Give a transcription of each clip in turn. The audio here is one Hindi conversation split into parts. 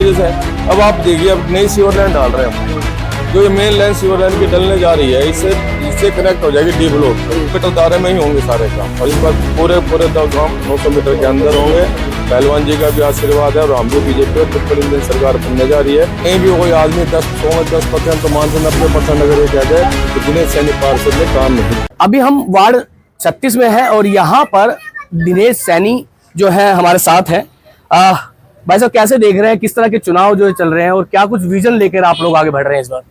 जैसे अब आप देखिए, अब नई सीवर लाइन डाल रहे हैं हम, जो ये मेन लाइन सीवर लाइन की डलने जा रही है, इससे कनेक्ट हो जाएगी डी ब्लॉक। मीटर दायरे में ही होंगे सारे काम, और इस पर पूरे गाँव 900 मीटर के अंदर होंगे। पहलवान जी का भी आशीर्वाद है और हम भी बीजेपी और ट्रिपल इंजन सरकार बनने जा रही है। कहीं भी कोई आदमी 10% तो मान से 90% अगर ये कहते हैं तो दिनेश सैनी पार्षद में काम नहीं। अभी हम वार्ड 36 में हैं और यहाँ पर दिनेश सैनी जो है हमारे साथ है। भाई साहब, कैसे देख रहे हैं, किस तरह के चुनाव जो चल रहे हैं और क्या कुछ विजन लेकर आप लोग आगे बढ़ रहे हैं इस बार?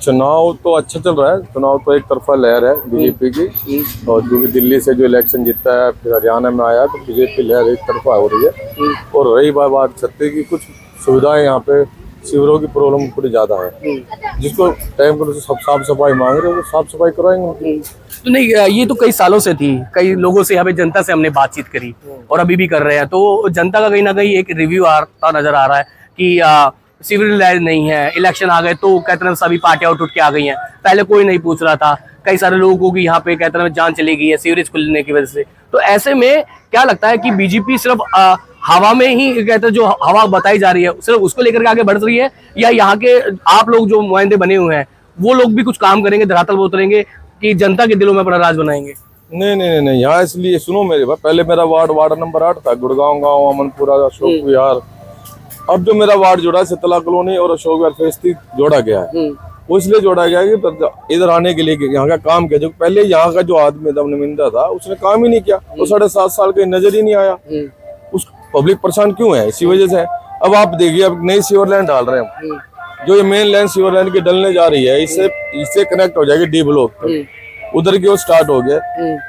चुनाव तो अच्छा चल रहा है। चुनाव तो एक तरफा लहर है बीजेपी की, और क्योंकि दिल्ली से जो इलेक्शन जीता है फिर हरियाणा में आया तो बीजेपी लहर एक तरफा हो रही है। और रही बात छत्तीस की, कुछ सुविधाएं यहाँ पे शिविरों की प्रॉब्लम थोड़ी ज्यादा है, जिसको टाइम पर साफ सफाई मांग रहे हो तो साफ सफाई करवाएंगे। तो नहीं, ये तो कई सालों से थी, कई लोगों से यहाँ पे जनता से हमने बातचीत करी और अभी भी कर रहे हैं, तो जनता का कहीं ना कहीं एक रिव्यू आता नजर आ रहा है कि सिविल लाइन नहीं है। इलेक्शन आ गए तो कहते हैं सभी पार्टियां उठ के आ गई हैं, पहले कोई नहीं पूछ रहा था। कई सारे लोगों को कि यहाँ पे कहते हैं जान चली गई है सीवरेज खुलने की वजह से। तो ऐसे में क्या लगता है कि बीजेपी सिर्फ हवा में ही कहते हैं, जो हवा बताई जा रही है सिर्फ उसको लेकर के आगे बढ़ रही है, या यहाँ के आप लोग जो नुमाइंदे बने हुए हैं वो लोग भी कुछ काम करेंगे, धरातल पर उतरेंगे कि जनता के दिलों में अपना राज बनाएंगे? नहीं, यहाँ इसलिए सुनो मेरे भाई, पहले मेरा वार्ड नंबर 8 था, गुड़गांव गाँव, अमनपुरा, अशोक विहार। अब जो मेरा वार्ड जोड़ा है शीतला कॉलोनी और अशोक विहार फेज 3 जोड़ा गया है। वो इसलिए जोड़ा गया है कि इधर आने के लिए यहाँ का काम किया। जो पहले यहाँ का जो आदमी था, नुमिंदा था, उसने काम ही नहीं किया। वो 7.5 साल के नजर ही नहीं आया। उस पब्लिक परेशान क्यों है? इसी वजह से। अब आप देखिए, अब नई सीवर लाइन डाल रहे हैं हम, जो ये मेन लाइन सीवर लाइन की डलने जा रही है, इससे कनेक्ट हो जाएगी डी ब्लॉक, उधर की ओर स्टार्ट हो गया।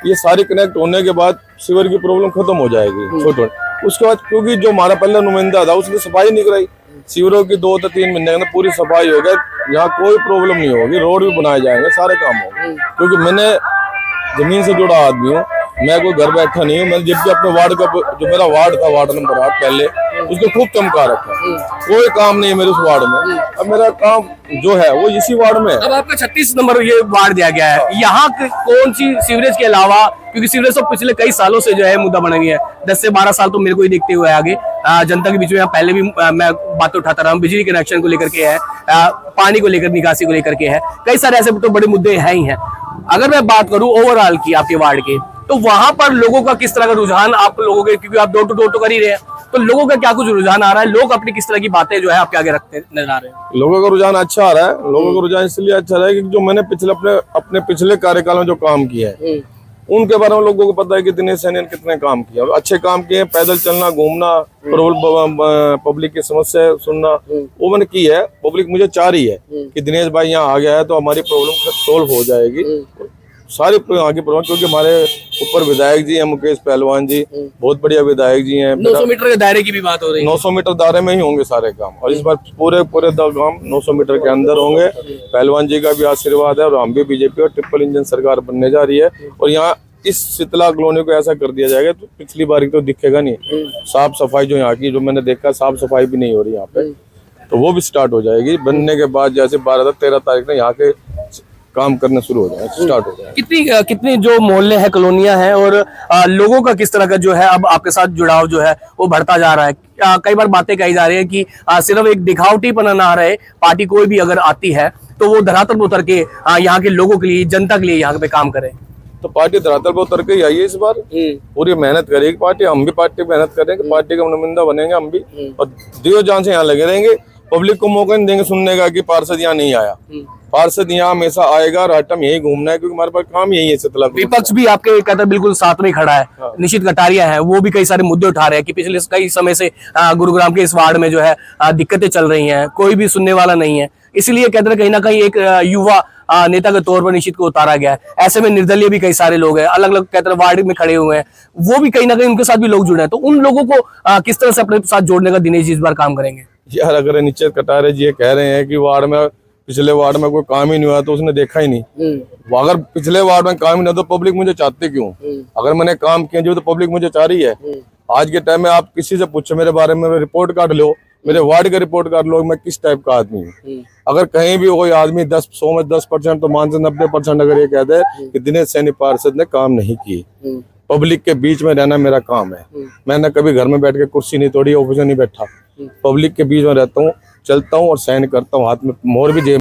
ये सारी कनेक्ट होने के बाद सीवर की प्रॉब्लम खत्म हो जाएगी छोटे। उसके बाद क्योंकि जो हमारा पहले नुमाइंदा था उसने सफाई नहीं कराई, सीवरों की 2 से 3 महीने के अंदर पूरी सफाई हो गई। यहाँ कोई प्रॉब्लम नहीं होगी, रोड भी बनाए जाएंगे, सारे काम होंगे। क्योंकि मैंने जमीन से जुड़ा आदमी हूँ, मैं कोई घर बैठा नहीं हूँ। मैंने जब भी अपने वार्ड का, जो मेरा वार्ड था वार्ड नंबर 8 पहले, उसको खूब चमका रखा है। कोई काम नहीं है मेरे उस वार्ड में। अब मेरा काम जो है वो इसी वार्ड में है। अब आपका 36 नंबर ये वार्ड दिया गया है, यहाँ कौन सी सीवरेज के अलावा, क्योंकि सीवरेज तो पिछले कई सालों से जो है मुद्दा बना गया है, 10 से 12 साल तो मेरे को ही देखते हुए आगे जनता के बीच में पहले भी मैं बात उठाता रहा हूँ। बिजली कनेक्शन को लेकर के है, पानी को लेकर, निकासी को लेकर के है, कई सारे ऐसे तो बड़े मुद्दे हैं ही हैं। अगर मैं बात करूं ओवरऑल की आपके वार्ड के, तो वहां पर लोगों का किस तरह का रुझान आप लोगों के, क्योंकि आप डोर टू डोर तो कर ही रहे हैं, तो लोगों का क्या कुछ रुझान आ रहा है? लोग अपनी किस तरह की बातें जो है आपके आगे रखते नजर आ रहे हैं? लोगों का रुझान अच्छा आ रहा है। लोगों का रुझान इसलिए अच्छा रहा है कि जो मैंने अपने पिछले कार्यकाल में जो काम किया है उनके बारे में लोगों को पता है कि दिनेश सैनी ने कितने काम किया। अच्छे काम किए, पैदल चलना, घूमना, पब्लिक की समस्या सुनना, वो मैंने की है। पब्लिक मुझे चाह रही है कि दिनेश भाई यहाँ आ गया है तो हमारी प्रॉब्लम सोल्व हो जाएगी, सारी आगे प्रॉब्लम। क्योंकि हमारे ऊपर विधायक जी हैं, मुकेश पहलवान जी, बहुत बढ़िया विधायक जी हैं। 900 मीटर के दायरे की भी बात हो रही है। 900 मीटर दायरे में ही होंगे सारे काम, और इस बार पूरे काम 900 मीटर के अंदर होंगे। पहलवान जी का भी आशीर्वाद है और हम भी बीजेपी और ट्रिपल इंजन सरकार बनने जा रही है। और यहाँ इस शीतला कॉलोनी को ऐसा कर दिया जाएगा तो पिछली बार तो दिखेगा नहीं। साफ सफाई जो यहाँ की, जो मैंने देखा, साफ सफाई भी नहीं हो रही यहाँ पे, तो वो भी स्टार्ट हो जाएगी बनने के बाद। जैसे 12-13 तारीख में यहाँ के काम करना शुरू हो जाए, स्टार्ट हो जाए। कितनी जो मोहल्ले हैं, कॉलोनियां हैं, और लोगों का किस तरह का जो है अब आपके साथ जुड़ाव जो है वो बढ़ता जा रहा है? कई बार बातें कही जा रही है कि सिर्फ एक दिखावटीपना ना रहे, पार्टी कोई भी अगर आती है तो वो धरातल पर उतर के यहाँ के लोगों के लिए, जनता के लिए यहाँ पे काम करे। तो पार्टी धरातल पर उतर के ही आई है इस बार, पूरी मेहनत करेगी पार्टी। हम भी पार्टी मेहनत करेंगे, पार्टी का नुमाइंदा बनेंगे हम भी, और दियो जान से यहाँ लगे रहेंगे। पब्लिक को मौका नहीं देंगे सुनने का कि पार्षद यहाँ नहीं आया। पार्षद यहाँ हमेशा आएगा, राटम यही घूमना है, क्योंकि हमारे पास काम यही है। शीतला विपक्ष भी आपके कहते हैं बिल्कुल साथ में खड़ा है। निश्चित कटारिया है, वो भी कई सारे मुद्दे उठा रहे हैं कि पिछले कई समय से गुरुग्राम के इस वार्ड में जो है दिक्कतें चल रही हैं, कोई भी सुनने वाला नहीं है। इसलिए कहते हैं कहीं ना कहीं एक युवा नेता के तौर पर निश्चित को उतारा गया है। ऐसे में निर्दलीय भी कई सारे लोग हैं, अलग अलग कहते हैं वार्ड में खड़े हुए हैं, वो भी कहीं ना कहीं उनके साथ भी लोग जुड़े हैं। तो उन लोगों को किस तरह से अपने साथ जोड़ने का दिनेश जी इस बार काम करेंगे? यार, अगर निश्चित कटारे जी ये कह रहे हैं कि वार्ड में, पिछले वार्ड में कोई काम ही नहीं हुआ, तो उसने देखा ही नहीं। अगर पिछले वार्ड में काम ही नहीं, तो पब्लिक मुझे चाहती क्यों? अगर मैंने काम किया जो, तो पब्लिक मुझे चाह रही है। आज के टाइम में आप किसी से पूछो मेरे बारे में, रिपोर्ट कार्ड लो, मेरे वार्ड का रिपोर्ट कार्ड लो, मैं किस टाइप का आदमी हूँ। अगर कहीं भी कोई आदमी 100 में 10% तो मान से 90% अगर ये कहते हैं कि दिनेश सैनी पार्षद ने काम नहीं किए, पब्लिक के बीच में रहना मेरा काम है। मैंने कभी घर में बैठ के कुर्सी नहीं तोड़ी, ऑफिस में नहीं बैठा। पब्लिक के बीच में रहता हूँ, चलता हूँ और साइन करता हूँ, हाथ में मोहर भी जेब